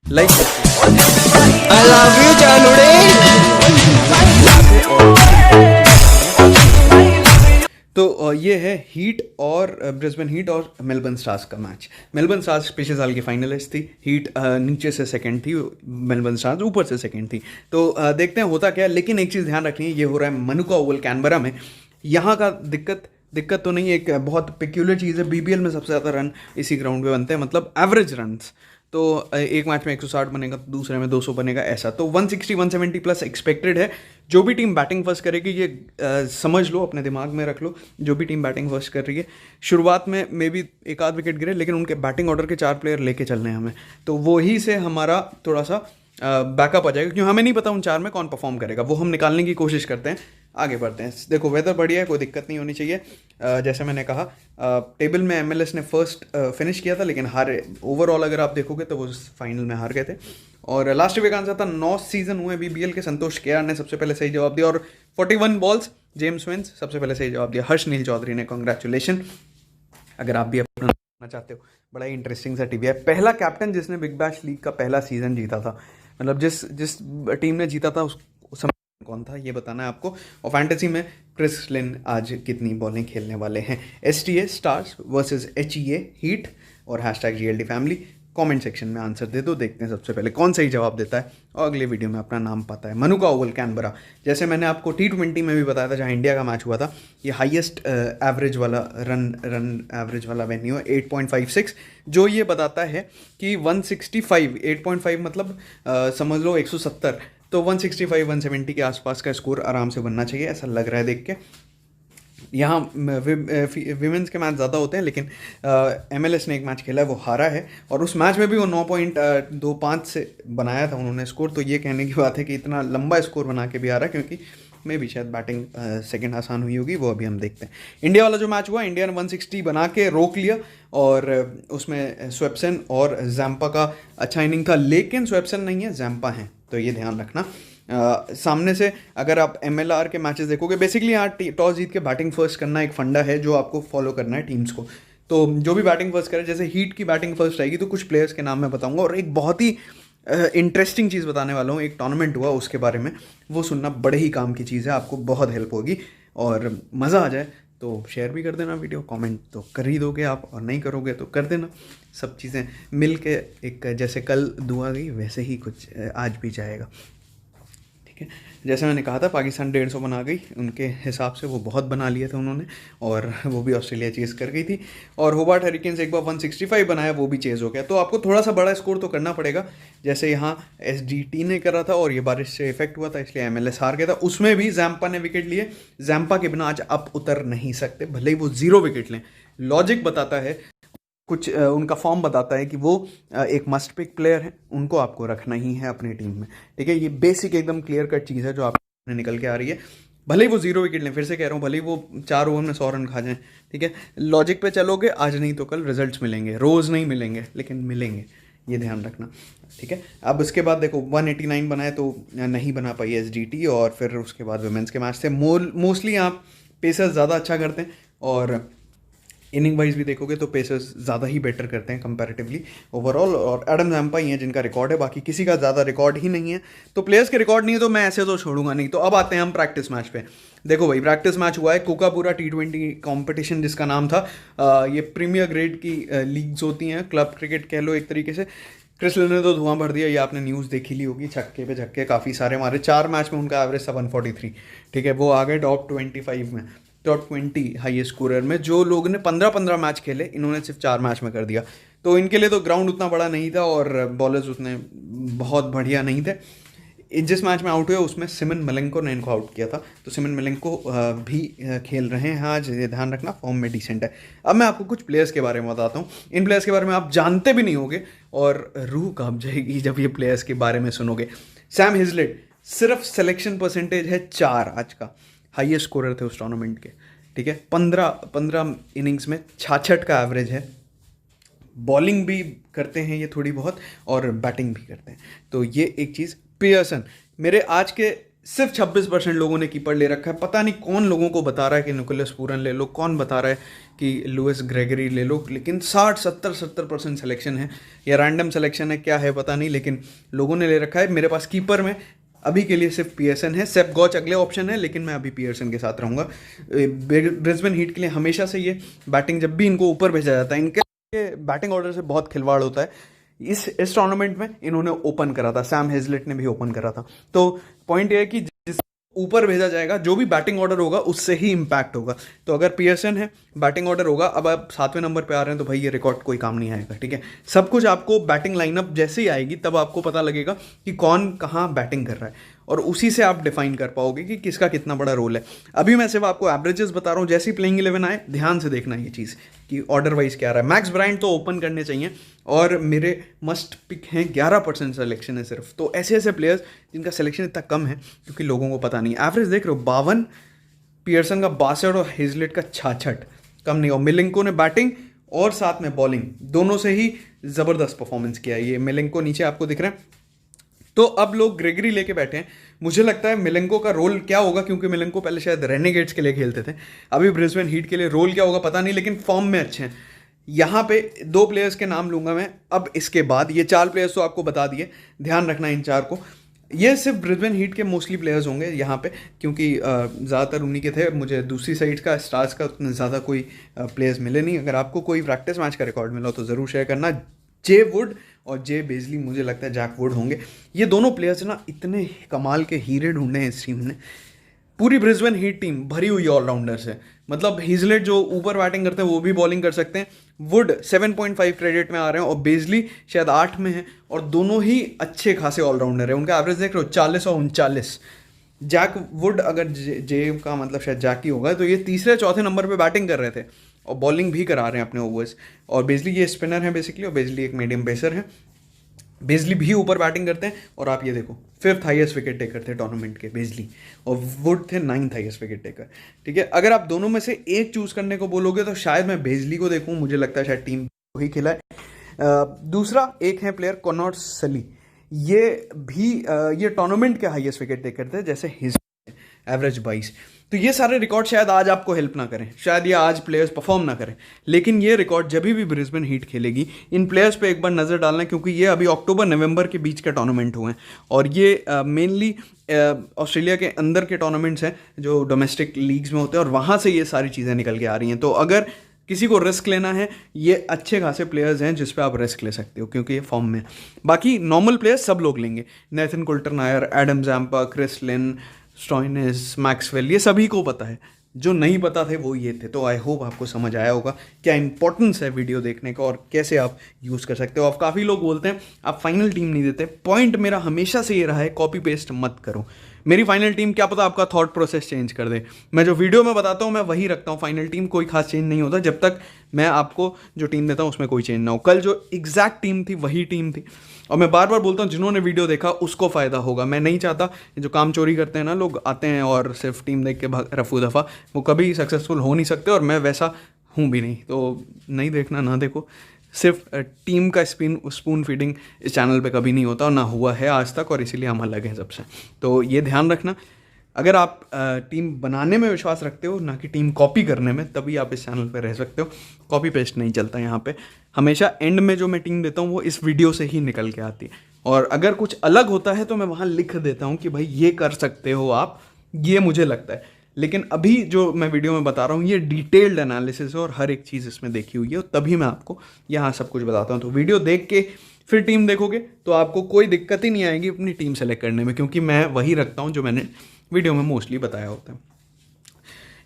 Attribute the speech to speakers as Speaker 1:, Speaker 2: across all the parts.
Speaker 1: Like I love you तो ये है हीट और ब्रिस्बेन हीट और मेलबर्न स्टार्स का मैच। मेलबर्न स्टार्स पिछले साल की फाइनलिस्ट थी, हीट नीचे से सेकंड थी, मेलबर्न स्टार्स ऊपर से सेकंड थी। तो देखते हैं होता क्या है। लेकिन एक चीज़ ध्यान रखनी है, ये हो रहा है मनुका ओवल कैनबरा में। यहाँ का दिक्कत तो नहीं है, एक बहुत पेक्यूलर चीज़ है, बीबीएल में सबसे ज़्यादा रन इसी ग्राउंड पे बनते हैं, मतलब एवरेज रन्स। तो एक मैच में 160 बनेगा तो दूसरे में 200 बनेगा, ऐसा। तो 160 170 प्लस एक्सपेक्टेड है। जो भी टीम बैटिंग फर्स्ट करेगी, ये समझ लो, अपने दिमाग में रख लो, जो भी टीम बैटिंग फर्स्ट कर रही है, शुरुआत में मे बी एक आध विकेट गिरे, लेकिन उनके बैटिंग ऑर्डर के 4 प्लेयर लेके चलने हैं हमें। तो वही से हमारा थोड़ा सा बैकअप आ जाएगा, क्योंकि हमें नहीं पता उन 4 में कौन परफॉर्म करेगा, वो हम निकालने की कोशिश करते हैं। आगे बढ़ते हैं। देखो, वेदर बढ़िया है, कोई दिक्कत नहीं होनी चाहिए। जैसे मैंने कहा, टेबल में एमएलएस ने फर्स्ट फिनिश किया था, लेकिन हारे। ओवरऑल अगर आप देखोगे तो वो फाइनल में हार गए थे। और लास्ट वीक आंसर था 9 सीजन हुए बीबीएल के। संतोष केआर ने सबसे पहले सही जवाब दिया, और 41 बॉल्स जेम्स विंस सबसे पहले सही जवाब दिया। हर्ष नील चौधरी ने, कॉन्ग्रेचुलेशन। अगर आप भी अपना चाहते हो, बड़ा ही इंटरेस्टिंग सा टीवी है। पहला कैप्टन जिसने बिग बैश लीग का पहला सीजन जीता था, मतलब जिस टीम ने जीता था उस समय कौन था, ये बताना है आपको। और फैंटेसी में क्रिस लिन आज कितनी बॉलिंग खेलने वाले हैं। एसटीए स्टार्स वर्सेस एचईए हीट और #GLD फैमिली। कमेंट सेक्शन में आंसर दे दो, देखते हैं सबसे पहले कौन सही जवाब देता है और अगले वीडियो में अपना नाम पाता है। मनुका ओवल कैनबरा, जैसे मैंने आपको T20 में भी बताया था, जहाँ इंडिया का मैच हुआ था, ये हाईएस्ट एवरेज वाला रन एवरेज वाला वेन्यू है, 8.56, जो ये बताता है कि 165 8.5 मतलब समझ लो 170, तो 165 170 के आसपास का स्कोर आराम से बनना चाहिए, ऐसा लग रहा है देख के। यहाँ विमेंस के मैच ज़्यादा होते हैं, लेकिन एमएलएस ने एक मैच खेला है, वो हारा है, और उस मैच में भी वो 9.25 से बनाया था उन्होंने स्कोर। तो ये कहने की बात है कि इतना लंबा स्कोर बना के भी आ रहा है, क्योंकि मे भी शायद बैटिंग सेकंड आसान हुई होगी, वो अभी हम देखते हैं। इंडिया वाला जो मैच हुआ, इंडिया ने 160 बना के रोक लिया, और उसमें स्वेप्सन और जैम्पा का अच्छा इनिंग था, लेकिन स्वेप्सन नहीं है, जैम्पा हैं, तो ये ध्यान रखना। सामने से अगर आप एमएलआर के मैचेस देखोगे, बेसिकली यहाँ टॉस जीत के बैटिंग फर्स्ट करना एक फंडा है जो आपको फॉलो करना है टीम्स को। तो जो भी बैटिंग फर्स्ट करे, जैसे हीट की बैटिंग फर्स्ट आएगी, तो कुछ प्लेयर्स के नाम मैं बताऊंगा, और एक बहुत ही इंटरेस्टिंग चीज़ बताने वाला हूँ। एक टूर्नामेंट हुआ उसके बारे में, वो सुनना बड़े ही काम की चीज़ है, आपको बहुत हेल्प होगी और मज़ा आ जाए। तो शेयर भी कर देना वीडियो, कमेंट तो कर ही दोगे आप, और नहीं करोगे तो कर देना। सब चीज़ें मिल के एक, जैसे कल दुआ गई वैसे ही कुछ आज भी जाएगा, ठीक है। जैसे मैंने कहा था, पाकिस्तान 150 बना गई, उनके हिसाब से वो बहुत बना लिए थे उन्होंने, और वो भी ऑस्ट्रेलिया चेज़ कर गई थी। और होबार्ट हरिकेन्स एक बार 165 बनाया, वो भी चेज़ हो गया। तो आपको थोड़ा सा बड़ा स्कोर तो करना पड़ेगा, जैसे यहाँ SDT ने करा था, और ये बारिश से इफेक्ट हुआ था, इसलिए MLS हार गया था। उसमें भी जैम्पा ने विकेट लिए। जैम्पा के बिना आज अप उतर नहीं सकते, भले ही वो 0 विकेट लें। लॉजिक बताता है, कुछ उनका फॉर्म बताता है कि वो एक मस्ट पिक प्लेयर है, उनको आपको रखना ही है अपनी टीम में, ठीक है। ये बेसिक एकदम क्लियर कट चीज़ है जो आप निकल के आ रही है। भले ही वो 0 विकेट लें, फिर से कह रहा हूँ, भले ही वो 4 ओवर में 100 रन खा जाएं, ठीक है। लॉजिक पे चलोगे, आज नहीं तो कल रिजल्ट्स मिलेंगे, रोज़ नहीं मिलेंगे, लेकिन मिलेंगे, ये ध्यान रखना, ठीक है। अब उसके बाद देखो, 189 बनाए तो नहीं बना पाई SDT, और फिर उसके बाद वुमेंस के मैच से मोस्टली आप पेसर्स ज़्यादा अच्छा करते हैं, और इनिंग वाइज भी देखोगे तो पेसर्स ज़्यादा ही बेटर करते हैं कंपैरेटिवली ओवरऑल। और एडम जैम्पा ही है जिनका रिकॉर्ड है, बाकी किसी का ज़्यादा रिकॉर्ड ही नहीं है। तो प्लेयर्स के रिकॉर्ड नहीं है तो मैं ऐसे तो छोड़ूंगा नहीं। तो अब आते हैं हम प्रैक्टिस मैच पे। देखो भाई, प्रैक्टिस मैच हुआ है कोकापूरा T20 कॉम्पिटिशन, जिसका नाम था, ये प्रीमियर ग्रेड की लीग्स होती हैं, क्लब क्रिकेट कह लो एक तरीके से। क्रिस लिन ने तो धुआं भर दिया, ये आपने न्यूज़ देखी ली होगी, छक्के पे छक्के काफ़ी सारे मारे। 4 मैच में उनका एवरेज था 143, ठीक है। वो आ गए टॉप 25 में, टॉप 20 हाईएस्ट स्कोरर में। जो लोग ने 15-15 मैच खेले, इन्होंने सिर्फ 4 मैच में कर दिया। तो इनके लिए तो ग्राउंड उतना बड़ा नहीं था, और बॉलर्स उतने बहुत बढ़िया नहीं थे। जिस मैच में आउट हुए उसमें सिमन मलेंको ने इनको आउट किया था। तो सिमन मलेंको भी खेल रहे हैं आज, ये ध्यान रखना, फॉर्म में डिसेंट है। अब मैं आपको कुछ प्लेयर्स के बारे में बताता हूँ। इन प्लेयर्स के बारे में आप जानते भी नहीं होगे, और रूह कांप जाएगी जब ये प्लेयर्स के बारे में सुनोगे। सैम हिजलेट, सिर्फ सिलेक्शन परसेंटेज है 4 आज का, हाईएस्ट स्कोरर थे उस टूर्नामेंट के, ठीक है। 15 इनिंग्स में 66 का एवरेज है। बॉलिंग भी करते हैं ये थोड़ी बहुत, और बैटिंग भी करते हैं, तो ये एक चीज़। पियर्सन, मेरे आज के सिर्फ 26% लोगों ने कीपर ले रखा है। पता नहीं कौन लोगों को बता रहा है कि निकोलस पूरन ले लो, कौन बता रहा है कि लुइस ग्रेगरी ले लो, लेकिन 60-70% सिलेक्शन है या रैंडम सिलेक्शन है, क्या है पता नहीं, लेकिन लोगों ने ले रखा है। मेरे पास कीपर में अभी के लिए सिर्फ पियर्सन है, सेप गॉच अगले ऑप्शन है, लेकिन मैं अभी पियर्सन के साथ रहूँगा। ब्रिस्बेन हीट के लिए हमेशा से ये बैटिंग, जब भी इनको ऊपर भेजा जाता है, इनके बैटिंग ऑर्डर से बहुत खिलवाड़ होता है। इस टूर्नामेंट में इन्होंने ओपन करा था, सैम हेजलेट ने भी ओपन करा था। तो पॉइंट ये है कि जिस ऊपर भेजा जाएगा, जो भी बैटिंग ऑर्डर होगा उससे ही इंपैक्ट होगा। तो अगर पियर्सन है, बैटिंग ऑर्डर होगा, अब आप 7वें नंबर पे आ रहे हैं, तो भाई ये रिकॉर्ड कोई काम नहीं आएगा, ठीक है। सब कुछ आपको बैटिंग लाइनअप जैसे ही आएगी तब आपको पता लगेगा कि कौन कहाँ बैटिंग कर रहा है, और उसी से आप डिफाइन कर पाओगे कि किसका कितना बड़ा रोल है। अभी मैं सिर्फ आपको एवरेजेस बता रहा हूँ, जैसे ही प्लेइंग 11 आए ध्यान से देखना ये चीज़ कि ऑर्डर वाइज क्या रहा है। मैक्स ब्रायंट तो ओपन करने चाहिए, और मेरे मस्ट पिक हैं, 11% सिलेक्शन है सिर्फ। तो ऐसे ऐसे प्लेयर्स जिनका सिलेक्शन इतना कम है क्योंकि लोगों को पता नहीं। एवरेज देख रहे हो 52, पियर्सन का 62 और हेजलेट का 66, कम नहीं। और मिलिंको ने बैटिंग और साथ में बॉलिंग दोनों से ही ज़बरदस्त परफॉर्मेंस किया है। ये मिलिंको नीचे आपको दिख रहे हैं। तो अब लोग ग्रेगरी लेके बैठे हैं। मुझे लगता है मिलेंको का रोल क्या होगा, क्योंकि मिलेंको पहले शायद रेनेगेट्स के लिए खेलते थे, अभी ब्रिस्बेन हीट के लिए रोल क्या होगा पता नहीं, लेकिन फॉर्म में अच्छे हैं। यहाँ पे 2 प्लेयर्स के नाम लूंगा मैं अब इसके बाद। ये 4 प्लेयर्स तो आपको बता दिए, ध्यान रखना इन 4 को। ये सिर्फ ब्रिस्बेन हीट के मोस्टली प्लेयर्स होंगे यहाँ पे, क्योंकि ज़्यादातर उन्हीं के थे। मुझे दूसरी साइड का स्टार्स का उतने ज़्यादा कोई प्लेयर्स मिले नहीं। अगर आपको कोई प्रैक्टिस मैच का रिकॉर्ड मिला हो तो ज़रूर शेयर करना। जे वुड और जे बेजली, मुझे लगता है जैक वुड होंगे। ये दोनों प्लेयर्स ना इतने कमाल के हीरे ढूंढे हैं इस टीम ने। पूरी ब्रिस्बेन हीट टीम भरी हुई ऑलराउंडर से, मतलब हेजलेट जो ऊपर बैटिंग करते हैं वो भी बॉलिंग कर सकते हैं। वुड 7.5 क्रेडिट में आ रहे हैं, और बेजली शायद 8 में है, और दोनों ही अच्छे खासे ऑलराउंडर है। उनका एवरेज देख रहे हो 40 और 39। जैक वुड, अगर जे का मतलब शायद जैक ही होगा, तो ये तीसरे चौथे नंबर पे बैटिंग कर रहे थे और बॉलिंग भी करा रहे हैं अपने ओवर्स। और बेजली ये स्पिनर है बेसिकली, और बेजली एक मीडियम पेसर है। बेजली भी ऊपर बैटिंग करते हैं, और आप ये देखो 5th हाईएस्ट विकेट टेकर थे टूर्नामेंट के बेजली, और वुड थे 9th हाईएस्ट विकेट टेकर, ठीक है। अगर आप दोनों में से एक चूज करने को बोलोगे तो शायद मैं बेजली को देखूं, मुझे लगता है शायद टीम को ही खिलाए। दूसरा एक है प्लेयर कॉनर सली, ये भी ये टूर्नामेंट के हाईएस्ट विकेट टेकर थे, जैसे हिज एवरेज 22। तो ये सारे रिकॉर्ड शायद आज आपको हेल्प ना करें, शायद ये आज प्लेयर्स परफॉर्म ना करें, लेकिन ये रिकॉर्ड जब भी ब्रिस्बेन हीट खेलेगी इन प्लेयर्स पे एक बार नज़र डालना, क्योंकि ये अभी अक्टूबर नवंबर के बीच के टूर्नामेंट हुए हैं, और ये मेनली ऑस्ट्रेलिया के अंदर के टूर्नामेंट्स हैं जो डोमेस्टिक लीग्स में होते हैं, और वहाँ से ये सारी चीज़ें निकल के आ रही हैं। तो अगर किसी को रिस्क लेना है, ये अच्छे खासे प्लेयर्स हैं जिस पे आप रिस्क ले सकते हो, क्योंकि ये फॉर्म में। बाकी नॉर्मल प्लेयर्स सब लोग लेंगे, Nathan Coulter Nile, Adam Zampa, Chris Lynn, Stoinis, Maxwell, ये सभी को पता है। जो नहीं पता थे वो ये थे। तो आई होप आपको समझ आया होगा क्या इंपॉर्टेंस है वीडियो देखने का और कैसे आप यूज़ कर सकते हो। अब काफ़ी लोग बोलते हैं आप फाइनल टीम नहीं देते। पॉइंट मेरा हमेशा से ये रहा है, कॉपी पेस्ट मत करो। मेरी फाइनल टीम क्या पता आपका थॉट प्रोसेस चेंज कर दे। मैं जो वीडियो में बताता हूँ मैं वही रखता हूँ। फाइनल टीम कोई खास चेंज नहीं होता जब तक मैं आपको जो टीम देता हूँ उसमें कोई चेंज ना हो। कल जो एग्जैक्ट टीम थी वही टीम थी, और मैं बार बार बोलता हूँ जिन्होंने वीडियो देखा उसको फ़ायदा होगा। मैं नहीं चाहता जो काम चोरी करते हैं ना लोग, आते हैं और सिर्फ टीम देख के रफू दफ़ा, वो कभी सक्सेसफुल हो नहीं सकते, और मैं वैसा हूँ भी नहीं। तो नहीं देखना, ना देखो। सिर्फ टीम का स्पून फीडिंग इस चैनल पे कभी नहीं होता और ना हुआ है आज तक, और इसीलिए हम अलग हैं सबसे। तो ये ध्यान रखना, अगर आप टीम बनाने में विश्वास रखते हो ना कि टीम कॉपी करने में, तभी आप इस चैनल पर रह सकते हो। कॉपी पेस्ट नहीं चलता यहाँ पे। हमेशा एंड में जो मैं टीम देता हूँ वो इस वीडियो से ही निकल के आती है, और अगर कुछ अलग होता है तो मैं वहाँ लिख देता हूँ कि भाई ये कर सकते हो आप, ये मुझे लगता है। लेकिन अभी जो मैं वीडियो में बता रहा हूँ ये डिटेल्ड एनालिसिस है और हर एक चीज़ इसमें देखी हुई है, तभी मैं आपको यहाँ सब कुछ बताता हूँ। तो वीडियो देख के फिर टीम देखोगे तो आपको कोई दिक्कत ही नहीं आएगी अपनी टीम सेलेक्ट करने में, क्योंकि मैं वही रखता हूँ जो मैंने वीडियो में मोस्टली बताया होता है।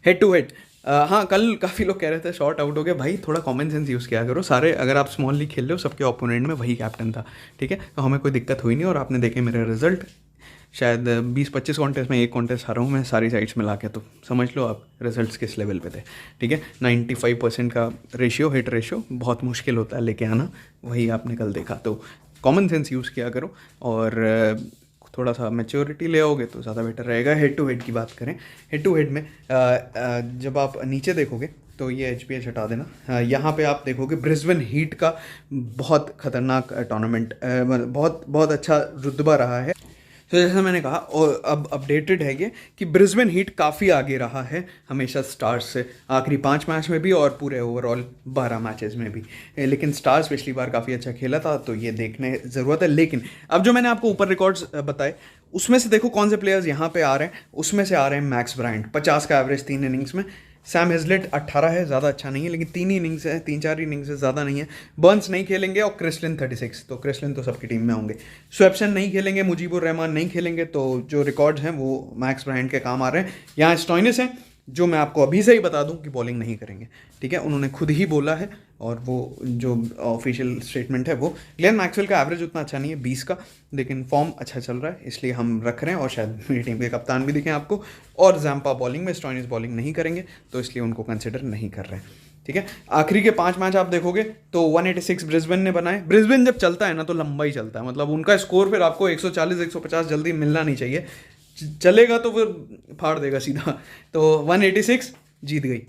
Speaker 1: हेड टू हेड, हाँ कल काफ़ी लोग कह रहे थे शॉर्ट आउट हो गया। भाई थोड़ा कॉमन सेंस यूज़ किया करो। सारे अगर आप स्मॉल लीग खेल रहे हो सबके ओपोनेंट में वही कैप्टन था, ठीक है। तो हमें कोई दिक्कत हुई नहीं, और आपने देखे मेरे रिजल्ट। शायद 20-25 कॉन्टेस्ट में एक कॉन्टेस्ट हारा हूँ मैं सारी साइड्स में ला के, तो समझ लो आप रिजल्ट्स किस लेवल पे थे, ठीक है। 95% का रेशियो, हिट रेशियो बहुत मुश्किल होता है लेके आना, वही आपने कल देखा। तो कॉमन सेंस यूज़ किया करो, और थोड़ा सा मैच्योरिटी ले आओगे तो ज़्यादा बेटर रहेगा। हेड टू हेड की बात करें, हेड टू हेड में जब आप नीचे देखोगे तो ये HPH हटा देना, यहाँ पे आप देखोगे ब्रिस्बेन हीट का बहुत खतरनाक टूर्नामेंट, बहुत बहुत अच्छा रुतबा रहा है। तो जैसा मैंने कहा, और अब अपडेटेड है ये कि ब्रिस्बेन हीट काफ़ी आगे रहा है हमेशा स्टार्स से, आखिरी 5 मैच में भी और पूरे ओवरऑल 12 मैचेस में भी। लेकिन स्टार्स पिछली बार काफ़ी अच्छा खेला था, तो ये देखने ज़रूरत है। लेकिन अब जो मैंने आपको ऊपर रिकॉर्ड्स बताए, उसमें से देखो कौन से प्लेयर्स यहाँ पे आ रहे हैं। उसमें से आ रहे हैं मैक्स ब्रायंट, 50 का एवरेज 3 इनिंग्स में। सैम हेजलेट 18 है, ज़्यादा अच्छा नहीं है, लेकिन 3 इनिंग्स है, 3-4 इनिंग्स है, ज़्यादा नहीं है। बर्न्स नहीं खेलेंगे, और क्रिसलिन 36, तो क्रिसलिन तो सबकी टीम में होंगे। स्वेप्सन नहीं खेलेंगे, मुजीबुर रहमान नहीं खेलेंगे, तो जो रिकॉर्ड्स हैं वो मैक्स ब्रायंट के काम आ रहे हैं। यहाँ स्टॉइनिस हैं, जो मैं आपको अभी से ही बता दूं कि बॉलिंग नहीं करेंगे, ठीक है, उन्होंने खुद ही बोला है, और वो जो ऑफिशियल स्टेटमेंट है वो। ग्लेन मैक्सवेल का एवरेज उतना अच्छा नहीं है 20 का, लेकिन फॉर्म अच्छा चल रहा है, इसलिए हम रख रहे हैं, और शायद मेरी टीम के कप्तान भी दिखें आपको। और जैम्पा बॉलिंग में, स्टॉइनिस बॉलिंग नहीं करेंगे, तो इसलिए उनको कंसिडर नहीं कर रहे हैं, ठीक है। आखिरी के 5 मैच आप देखोगे तो 186 ब्रिस्बेन ने बनाए। ब्रिस्बेन जब चलता है ना तो लंबा ही चलता है, मतलब उनका स्कोर फिर आपको 140-150 जल्दी मिलना नहीं चाहिए, चलेगा तो फिर फाड़ देगा सीधा। तो 186 जीत गई,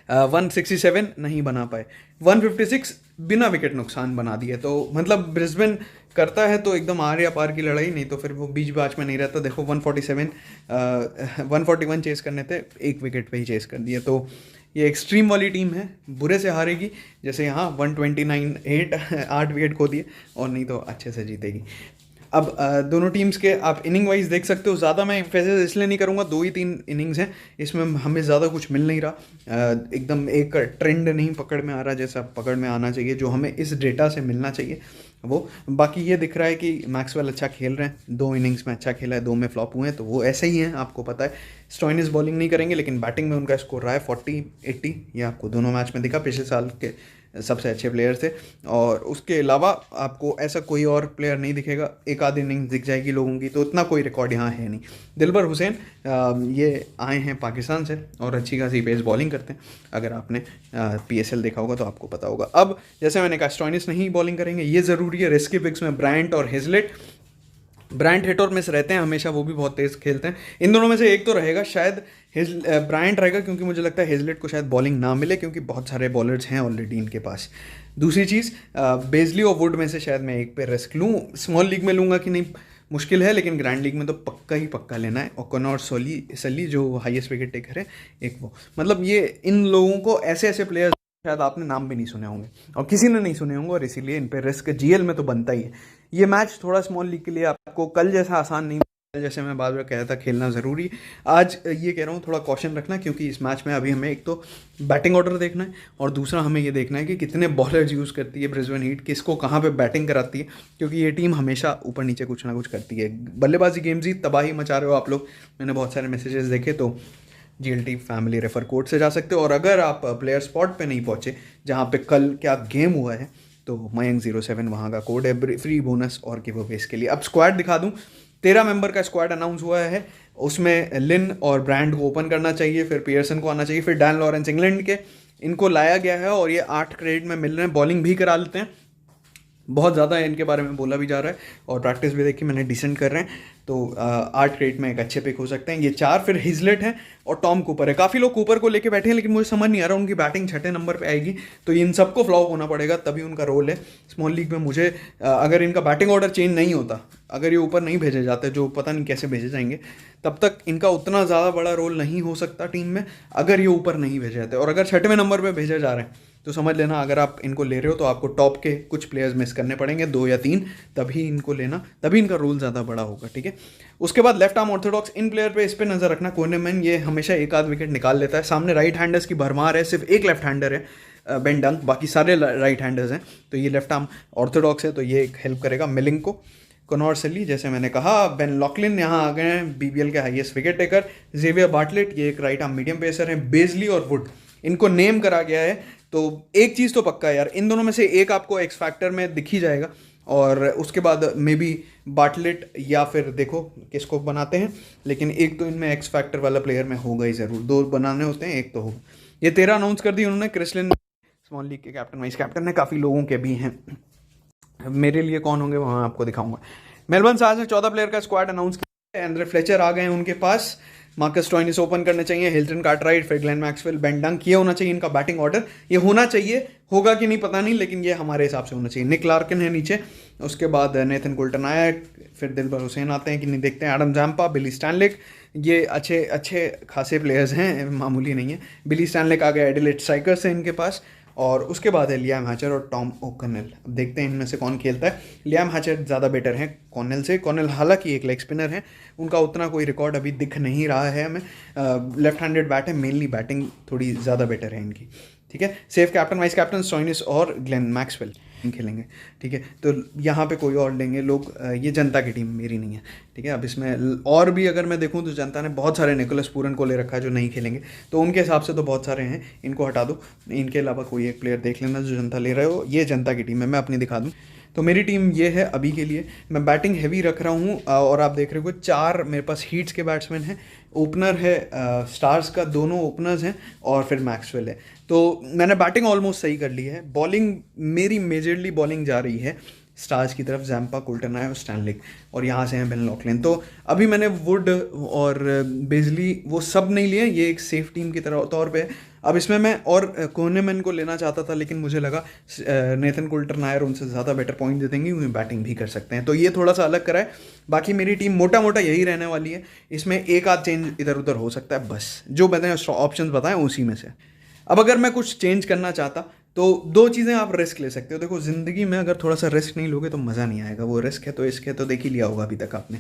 Speaker 1: 167 नहीं बना पाए, 156 बिना विकेट नुकसान बना दिए। तो मतलब ब्रिस्बेन करता है तो एकदम आर या पार की लड़ाई, नहीं तो फिर वो बीच बाच में नहीं रहता। देखो 147 141 चेस करने थे, 1 विकेट पे ही चेस कर दिया। तो ये एक्सट्रीम वाली टीम है, बुरे से हारेगी, जैसे यहाँ 8 विकेट खो दिए, और नहीं तो अच्छे से जीतेगी। अब दोनों टीम्स के आप इनिंग वाइज देख सकते हो, ज़्यादा मैं एम्फेसिस इसलिए नहीं करूँगा, 2 ही 3 इनिंग्स हैं, इसमें हमें ज़्यादा कुछ मिल नहीं रहा, एकदम एक ट्रेंड नहीं पकड़ में आ रहा जैसा पकड़ में आना चाहिए, जो हमें इस डेटा से मिलना चाहिए वो। बाकी ये दिख रहा है कि मैक्सवेल अच्छा खेल रहे हैं, 2 इनिंग्स में अच्छा खेला है, 2 में फ्लॉप हुए हैं, तो वो ऐसे ही हैं, आपको पता है। स्टॉइनिस बॉलिंग नहीं करेंगे, लेकिन बैटिंग में उनका स्कोर रहा है 40-80, ये आपको दोनों मैच में दिखा, पिछले साल के सबसे अच्छे प्लेयर थे। और उसके अलावा आपको ऐसा कोई और प्लेयर नहीं दिखेगा, एक आध इनिंग्स दिख जाएगी लोगों की, तो इतना कोई रिकॉर्ड यहाँ है नहीं। दिलबर हुसैन ये आए हैं पाकिस्तान से, और अच्छी खासी पेस बॉलिंग करते हैं, अगर आपने PSL देखा होगा तो आपको पता होगा। अब जैसे मैंने कहा, स्टॉइनिस नहीं बॉलिंग करेंगे, ये ज़रूरी है। रिस्की पिक्स में ब्रायंट और हेजलेट, ब्रायंट हिट और मिस रहते हैं हमेशा, वो भी बहुत तेज़ खेलते हैं। इन दोनों में से एक तो रहेगा, शायद ब्रायंट रहेगा, क्योंकि मुझे लगता है हेजलेट को शायद बॉलिंग ना मिले, क्योंकि बहुत सारे बॉलर्स हैं ऑलरेडी इनके पास। दूसरी चीज़, बेजली और वुड में से शायद मैं एक पे रिस्क लूँ। स्मॉल लीग में लूँगा कि नहीं मुश्किल है, लेकिन ग्रैंड लीग में तो पक्का ही पक्का लेना है। और कॉनर सली जो हाईएस्ट विकेट टेकर है, एक वो, मतलब ये इन लोगों को, ऐसे ऐसे प्लेयर्स शायद आपने नाम भी नहीं सुने होंगे, और किसी ने नहीं सुने होंगे, और इसीलिए इन पे रिस्क GL में तो बनता ही है। ये मैच थोड़ा स्मॉल लीग के लिए आपको कल जैसा आसान नहीं, जैसे मैं बार बार कह रहा था, खेलना ज़रूरी है। आज ये कह रहा हूँ थोड़ा कॉशन रखना, क्योंकि इस मैच में अभी हमें एक तो बैटिंग ऑर्डर देखना है, और दूसरा हमें ये देखना है कि कितने बॉलर्स यूज़ करती है ब्रिस्बेन हीट, किसको कहाँ पे बैटिंग कराती है, क्योंकि ये टीम हमेशा ऊपर नीचे कुछ ना कुछ करती है। बल्लेबाजी गेम्स ही तबाही मचा रहे हो आप लोग, मैंने बहुत सारे मैसेजेस देखे, तो GLT फैमिली रेफर कोड से जा सकते हो। और अगर आप प्लेयर स्पॉट पे नहीं पहुँचे, जहाँ पे कल क्या गेम हुआ है, तो Mayank07 वहाँ का कोड है फ्री बोनस और गिव अवेज के लिए। अब स्क्वाड दिखा दूँ, 13 मेंबर का स्क्वाड अनाउंस हुआ है, उसमें लिन और ब्रांड को ओपन करना चाहिए, फिर पियर्सन को आना चाहिए, फिर डैन लॉरेंस इंग्लैंड के, इनको लाया गया है, और ये 8 क्रेडिट में मिल रहे हैं, बॉलिंग भी करा लेते हैं, बहुत ज़्यादा इनके बारे में बोला भी जा रहा है, और प्रैक्टिस भी देखी मैंने, डिसेंट कर रहे हैं, तो 8 क्रेडिट में एक अच्छे पिक हो सकते हैं ये 4। फिर हिजलेट है और टॉम कूपर है। काफ़ी लोग कूपर को लेके बैठे हैं, लेकिन मुझे समझ नहीं आ रहा, उनकी बैटिंग 6ठे नंबर पे आएगी, तो इन सबको फ्लॉप होना पड़ेगा, तभी उनका रोल है स्मॉल लीग में। मुझे अगर इनका बैटिंग ऑर्डर चेंज नहीं होता, अगर ये ऊपर नहीं भेजे जाते, जो पता नहीं कैसे भेजे जाएंगे, तब तक इनका उतना ज़्यादा बड़ा रोल नहीं हो सकता टीम में, अगर ये ऊपर नहीं भेजे जाते। और अगर 6वें नंबर पर भेजे जा रहे हैं, तो समझ लेना, अगर आप इनको ले रहे हो तो आपको टॉप के कुछ प्लेयर्स मिस करने पड़ेंगे, 2 या 3, तभी इनको लेना, तभी इनका रोल ज़्यादा बड़ा होगा, ठीक है। उसके बाद लेफ्ट आर्म ऑर्थोडॉक्स, इन प्लेयर पे इस पे नज़र रखना, कोनेमैन ये हमेशा एक आध विकेट निकाल लेता है। सामने राइट हैंडर्स की भरमार है, सिर्फ एक लेफ्ट हैंडर है बेन डंक, बाकी सारे राइट हैंडर्स हैं, तो ये लेफ्ट आर्म ऑर्थोडॉक्स है, तो ये एक हेल्प करेगा मिलिंग को। कॉनर सली, जैसे मैंने कहा, बेन लॉकलिन यहाँ आ गए हैं, BBL के highest wicket taker. Xavier Bartlett, ये एक राइट आर्म मीडियम पेसर है। बेजली और वुड, इनको नेम करा गया है, तो एक चीज़ तो पक्का है यार, इन दोनों में से एक आपको एक्स फैक्टर में दिख ही जाएगा, और उसके बाद मे बी बार्टलेट, या फिर देखो किसको बनाते हैं, लेकिन एक तो इनमें एक्स फैक्टर वाला प्लेयर में होगा ही ज़रूर, 2 बनाने होते हैं, एक तो होगा। ये 13 अनाउंस कर दी उन्होंने। क्रिसलिन स्मॉल लीग के कैप्टन वाइस कैप्टन है, काफ़ी लोगों के भी हैं, मेरे लिए कौन होंगे वहाँ आपको दिखाऊंगा। मेलबर्न स्टार्स ने 14 प्लेयर का स्क्वाड अनाउंस किया, एंड्रे फ्लेचर आ गए हैं उनके पास, मार्कस स्टॉइनिस ओपन करने चाहिए, हिल्टन कार्टराइट, फिर ग्लेन मैक्सवेल, बेन डंक, ये होना चाहिए इनका बैटिंग ऑर्डर। ये होना चाहिए, होगा कि नहीं पता नहीं, लेकिन ये हमारे हिसाब से होना चाहिए। निक लार्किन है नीचे, उसके बाद नेथन कुल्टन आया, फिर दिलबर हुसैन आते हैं कि नहीं, देखते हैं एडम जैम्पा, बिली स्टैनलिक, ये अच्छे अच्छे खासे प्लेयर्स हैं, मामूली नहीं है। बिली स्टैनलिक आ गया, एडिलेड स्ट्राइकर्स हैं इनके पास, और उसके बाद है लियाम हैचर और टॉम ओकनेल। अब देखते हैं इनमें से कौन खेलता है। लियाम हैचर ज़्यादा बेटर हैं कॉर्नेल से। कॉर्नेल हालांकि एक लेग स्पिनर है, उनका उतना कोई रिकॉर्ड अभी दिख नहीं रहा है हमें। लेफ्ट हैंडेड बैट है, मेनली बैटिंग थोड़ी ज़्यादा बेटर है इनकी, ठीक है। Safe captain vice captain Stoinis और ग्लेन मैक्सवेल खेलेंगे, ठीक है। तो यहाँ पे कोई और लेंगे लोग, ये जनता की टीम मेरी नहीं है, ठीक है। अब इसमें और भी अगर मैं देखूँ तो जनता ने बहुत सारे, निकोलस पूरन को ले रखा है जो नहीं खेलेंगे, तो उनके हिसाब से तो बहुत सारे हैं, इनको हटा दो। इनके अलावा कोई एक प्लेयर देख लेना जो जनता ले रहे हो। ये जनता की टीम है, मैं अपनी दिखा दूँ तो मेरी टीम ये है अभी के लिए। मैं बैटिंग हैवी रख रहा हूँ, और आप देख रहे हो 4 मेरे पास हीट्स के बैट्समैन हैं। ओपनर है स्टार्स का, दोनों ओपनर्स हैं, और फिर मैक्सवेल है। तो मैंने बैटिंग ऑलमोस्ट सही कर ली है। बॉलिंग मेरी मेजरली बॉलिंग जा रही है स्टार्स की तरफ, जैम्पा, कुल्टन आया और स्टैनलिक, और यहाँ से हैं बेन लॉकलिन। तो अभी मैंने वुड और बेजली वो सब नहीं लिए, ये एक सेफ टीम की तरह तौर पे है। अब इसमें मैं और कोहनेमैन को लेना चाहता था, लेकिन मुझे लगा नेथन कुल्टन आयर उनसे ज़्यादा बेटर पॉइंट दे देंगे, उन्हें बैटिंग भी कर सकते हैं, तो ये थोड़ा सा अलग करा है। बाकी मेरी टीम मोटा मोटा यही रहने वाली है, इसमें एक आध चेंज इधर उधर हो सकता है, बस जो बताएं ऑप्शन बताएं उसी में से। अब अगर मैं कुछ चेंज करना चाहता तो 2 चीज़ें आप रिस्क ले सकते हो। देखो ज़िंदगी में अगर थोड़ा सा रिस्क नहीं लोगे तो मज़ा नहीं आएगा। वो रिस्क है तो इसके तो देख ही लिया होगा अभी तक आपने।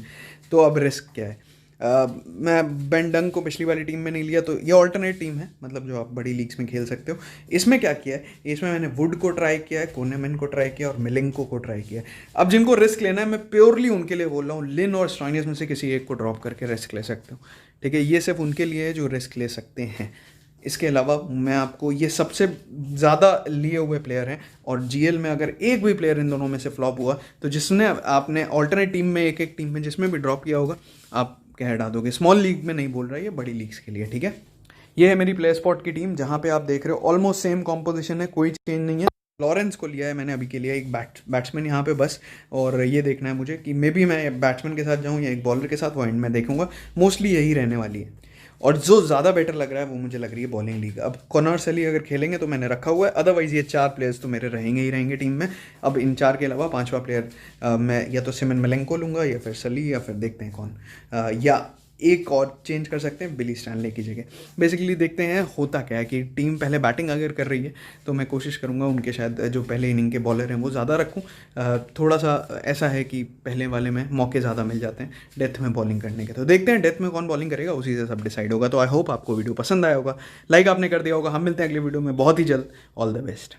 Speaker 1: तो अब रिस्क क्या है, मैं बेन डंग को पिछली वाली टीम में नहीं लिया, तो ये ऑल्टरनेट टीम है, मतलब जो आप बड़ी लीग्स में खेल सकते हो। इसमें क्या किया है, इसमें मैंने वुड को ट्राई किया है, कोहनेमैन को ट्राई किया और मिलिंको को ट्राई किया है। अब जिनको रिस्क लेना है, मैं प्योरली उनके लिए बोल रहा हूँ, लिन और स्टोइनिस में से किसी एक को ड्रॉप करके रिस्क ले सकते हो, ठीक है। ये सिर्फ उनके लिए है जो रिस्क ले सकते हैं। इसके अलावा मैं आपको ये सबसे ज़्यादा लिए हुए प्लेयर हैं, और जीएल में अगर एक भी प्लेयर इन दोनों में से फ्लॉप हुआ तो जिसने आपने ऑल्टरनेट टीम में, एक टीम में जिसमें भी ड्रॉप किया होगा, आप कह हटा दोगे। स्मॉल लीग में नहीं बोल रहा, ये बड़ी लीग्स के लिए, ठीक है। ये है मेरी प्ले स्पॉट की टीम, जहाँ पे आप देख रहे हो ऑलमोस्ट सेम कॉम्पोजिशन है, कोई चेंज नहीं है। लॉरेंस को लिया है मैंने अभी के लिए, एक बैट्समैन यहाँ पे बस, और ये देखना है मुझे कि मे बी मैं बैट्समैन के साथ जाऊँ या एक बॉलर के साथ, वो एंड में देखूंगा। मोस्टली यही रहने वाली है, और जो ज़्यादा बेटर लग रहा है वो मुझे लग रही है बॉलिंग लीग। अब कॉनर सली अगर खेलेंगे तो मैंने रखा हुआ है, अदरवाइज़ ये 4 प्लेयर्स तो मेरे रहेंगे ही रहेंगे टीम में। अब इन 4 के अलावा 5वां प्लेयर मैं या तो सिमन मिलेंको लूँगा, या फिर सली, या फिर देखते हैं कौन, या एक और चेंज कर सकते हैं बिली स्टैनले की जगह। बेसिकली देखते हैं होता क्या है कि टीम पहले बैटिंग अगर कर रही है तो मैं कोशिश करूंगा उनके शायद जो पहले इनिंग के बॉलर हैं वो ज़्यादा रखूं। थोड़ा सा ऐसा है कि पहले वाले में मौके ज़्यादा मिल जाते हैं डेथ में बॉलिंग करने के, तो देखते हैं डेथ में कौन बॉलिंग करेगा, उसी से सब डिसाइड होगा। तो आई होप आपको वीडियो पसंद आया होगा, लाइक आपने कर दिया होगा। हम मिलते हैं अगले वीडियो में बहुत ही जल्द। All the best.